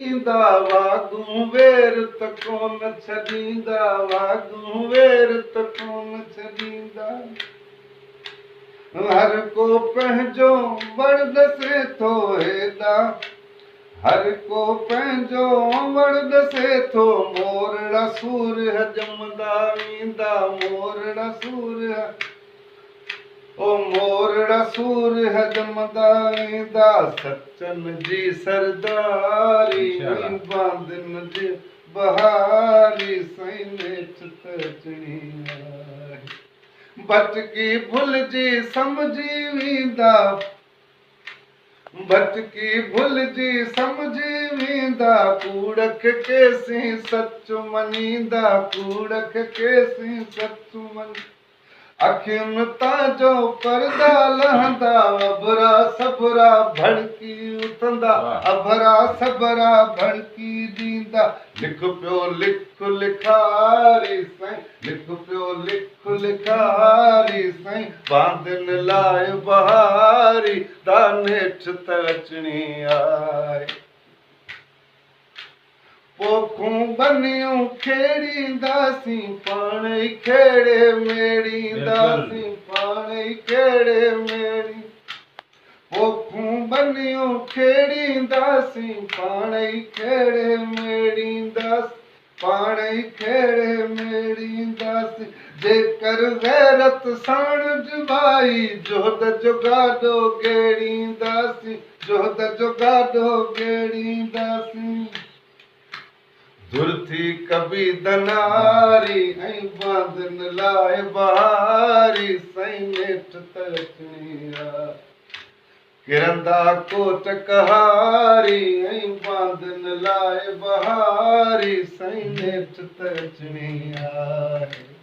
ईंदा वागूं वेर त कोन छॾींदा, वागूं वेर त कोन छॾींदा। हर को पंहिंजो वण ॾसे थो हेॾा, हर को पंहिंजो वण ॾसे थो। मोरड़ा सूर ॼमंदा ईंदा, मोरड़ा सूर ओ मोरड़ा सूर ॼमंदा ईंदा। सचन जी सरदारी बांदन जी बहारी, साईं नेठ त अचणी आहे। भटकी भुलिजी सम्झी वेंदा, भटकी भुलिजी सम्झी वेंदा। कूड़ खे केसीं सच मञींदा, कूड़ खे केसीं सच मञींदा। अखियुनि तां जो पर्दा लहंदा, अबरा सबरा भड़की उथंदा, अबरा सबरा भड़की ॾींदा। लिख पियो लिख लिखारी साईं, लिख पियो लिख लिखारी साईं। बांदन लाइ बहारी, ता नेठ त अचणी आहे। पोखूं बनियूं खेड़ींदासीं, पाण ई खेड़े मेड़ींदासीं, पाण ई खेड़े मेड़ी। पोखूं बनियूं खेड़ींदासीं, पाण ई खेड़े मेड़ींदासीं, पाण ई खेड़े मेड़ींदासीं। जेकर गैरत साण जुबाई, जोध जो गाॾो गेड़ींदासीं, जोध जो गाॾो गेड़ींदासीं। धुर थी कबी धनारी, ऐं बांदन लाइ बहारी, साईं नेठ त अचणी आहे। किरंदा कोट कहारी, ऐं बांदन लाइ बहारी, साईं नेठ त अचणी आहे।